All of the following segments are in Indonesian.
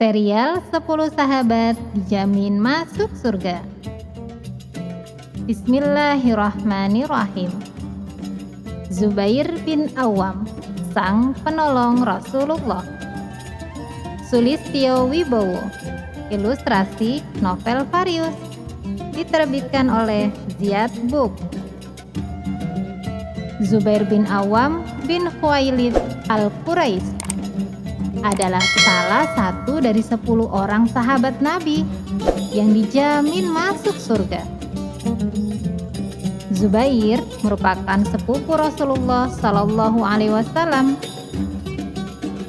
Serial 10 sahabat dijamin masuk surga. Bismillahirrahmanirrahim. Zubair bin Awam, sang penolong Rasulullah. Sulistyo Wibowo. Ilustrasi novel Varius. Diterbitkan oleh Ziyad Book. Zubair bin Awam bin Khuwailid al-Quraisy adalah salah satu dari 10 orang sahabat Nabi yang dijamin masuk surga. Zubair merupakan sepupu Rasulullah Shallallahu Alaihi Wasallam.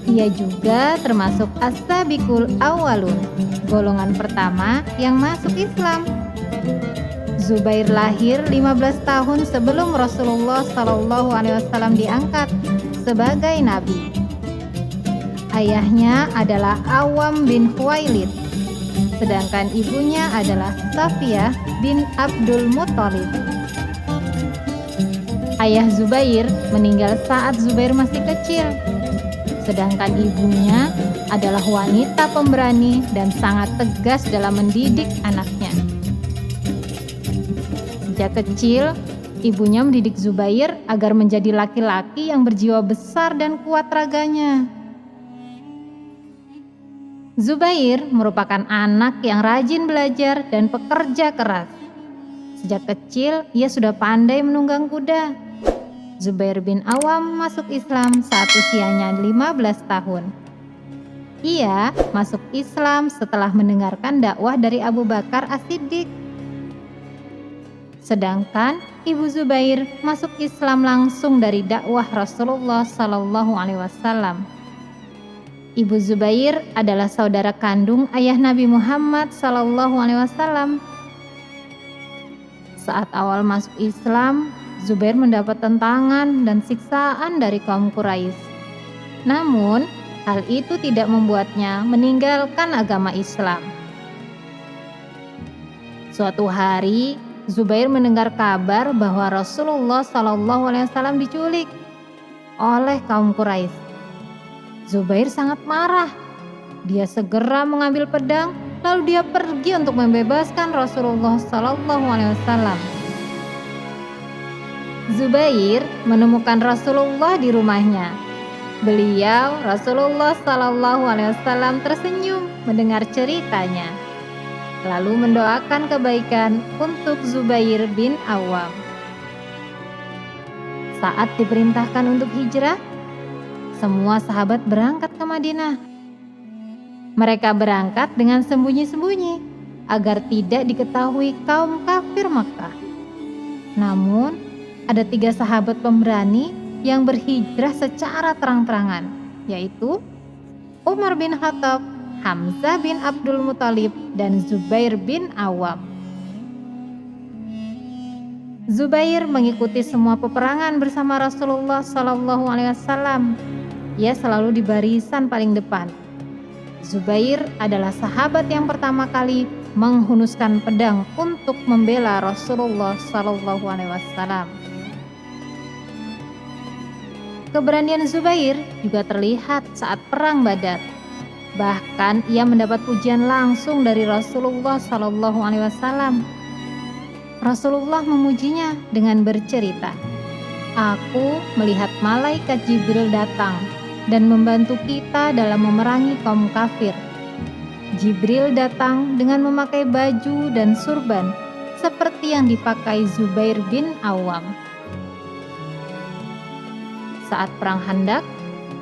Ia juga termasuk as-sabiqul awwalun, golongan pertama yang masuk Islam. Zubair lahir 15 tahun sebelum Rasulullah Shallallahu Alaihi Wasallam diangkat sebagai nabi. Ayahnya adalah Awam bin Khuwailid, sedangkan ibunya adalah Safiyah bin Abdul Muthalib. Ayah Zubair meninggal saat Zubair masih kecil, sedangkan ibunya adalah wanita pemberani dan sangat tegas dalam mendidik anaknya. Sejak kecil, ibunya mendidik Zubair agar menjadi laki-laki yang berjiwa besar dan kuat raganya. Zubair merupakan anak yang rajin belajar dan pekerja keras. Sejak kecil, ia sudah pandai menunggang kuda. Zubair bin Awam masuk Islam saat usianya 15 tahun. Ia masuk Islam setelah mendengarkan dakwah dari Abu Bakar As-Siddiq. Sedangkan ibu Zubair masuk Islam langsung dari dakwah Rasulullah Sallallahu Alaihi Wasallam. Ibu Zubair adalah saudara kandung ayah Nabi Muhammad Sallallahu Alaihi Wasallam. Saat awal masuk Islam, Zubair mendapat tentangan dan siksaan dari kaum Quraisy. Namun, hal itu tidak membuatnya meninggalkan agama Islam. Suatu hari, Zubair mendengar kabar bahwa Rasulullah Sallallahu Alaihi Wasallam diculik oleh kaum Quraisy. Zubair sangat marah. Dia segera mengambil pedang, lalu dia pergi untuk membebaskan Rasulullah Sallallahu Alaihi Wasallam. Zubair menemukan Rasulullah di rumahnya. Rasulullah Sallallahu Alaihi Wasallam tersenyum mendengar ceritanya, lalu mendoakan kebaikan untuk Zubair bin Awam. Saat diperintahkan untuk hijrah, semua sahabat berangkat ke Madinah. Mereka berangkat dengan sembunyi-sembunyi agar tidak diketahui kaum kafir Makkah. Namun, ada 3 sahabat pemberani yang berhijrah secara terang-terangan, yaitu Umar bin Khattab, Hamzah bin Abdul Muthalib, dan Zubair bin Awam. Zubair mengikuti semua peperangan bersama Rasulullah Sallallahu Alaihi Wasallam. Ia selalu di barisan paling depan. Zubair adalah sahabat yang pertama kali menghunuskan pedang untuk membela Rasulullah Sallallahu Alaihi Wasallam. Keberanian Zubair juga terlihat saat perang Badar. Bahkan ia mendapat pujian langsung dari Rasulullah Sallallahu Alaihi Wasallam. Rasulullah memujinya dengan bercerita, "Aku melihat malaikat Jibril datang dan membantu kita dalam memerangi kaum kafir. Jibril datang dengan memakai baju dan surban seperti yang dipakai Zubair bin Awam." Saat perang Khandaq,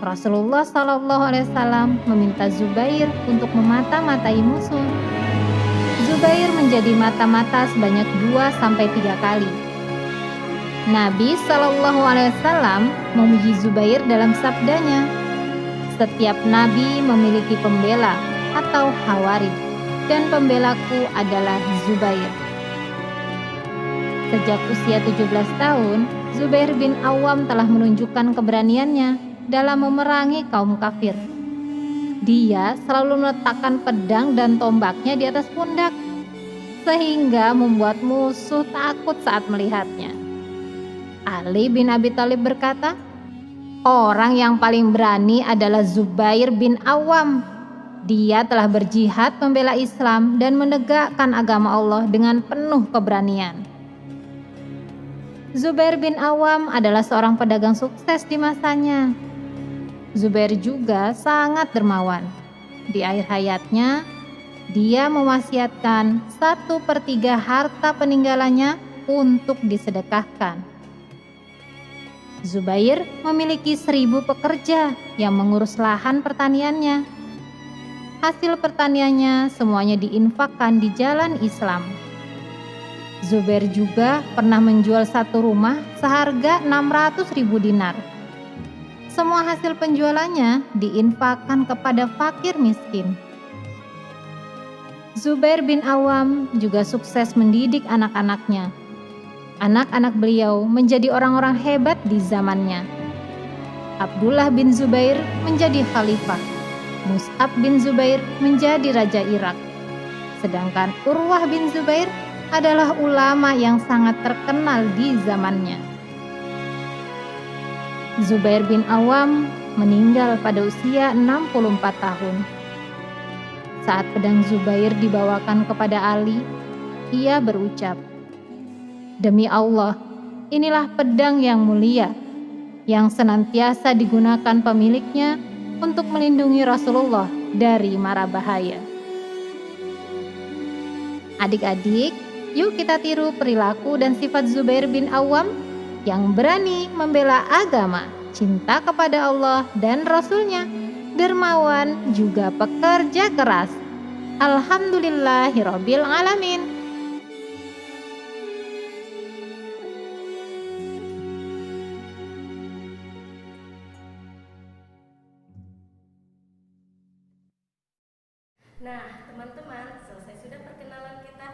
Rasulullah Shallallahu Alaihi Wasallam meminta Zubair untuk memata-matai musuh. Zubair menjadi mata-mata sebanyak 2-3 kali. Nabi Shallallahu Alaihi Wasallam memuji Zubair dalam sabdanya, "Setiap nabi memiliki pembela atau hawari, dan pembelaku adalah Zubair." Sejak usia 17 tahun, Zubair bin Awam telah menunjukkan keberaniannya dalam memerangi kaum kafir. Dia selalu meletakkan pedang dan tombaknya di atas pundak, sehingga membuat musuh takut saat melihatnya. Ali bin Abi Thalib berkata, "Orang yang paling berani adalah Zubair bin Awam. Dia telah berjihad membela Islam dan menegakkan agama Allah dengan penuh keberanian. Zubair bin Awam adalah seorang pedagang sukses di masanya. Zubair juga sangat dermawan. Di akhir hayatnya, dia mewasiatkan 1/3 harta peninggalannya untuk disedekahkan. Zubair memiliki 1.000 pekerja yang mengurus lahan pertaniannya. Hasil pertaniannya semuanya diinfakkan di jalan Islam. Zubair juga pernah menjual satu rumah seharga 600.000 dinar. Semua hasil penjualannya diinfakkan kepada fakir miskin. Zubair bin Awam juga sukses mendidik anak-anaknya. Anak-anak beliau menjadi orang-orang hebat di zamannya. Abdullah bin Zubair menjadi khalifah. Mus'ab bin Zubair menjadi raja Irak. Sedangkan Urwah bin Zubair adalah ulama yang sangat terkenal di zamannya. Zubair bin Awam meninggal pada usia 64 tahun. Saat pedang Zubair dibawakan kepada Ali, ia berucap, "Demi Allah, inilah pedang yang mulia, yang senantiasa digunakan pemiliknya untuk melindungi Rasulullah dari mara bahaya." Adik-adik, yuk kita tiru perilaku dan sifat Zubair bin Awam yang berani membela agama, cinta kepada Allah dan Rasul-Nya, dermawan juga pekerja keras. Alhamdulillahirabbil alamin. Nah, teman-teman, selesai sudah perkenalan kita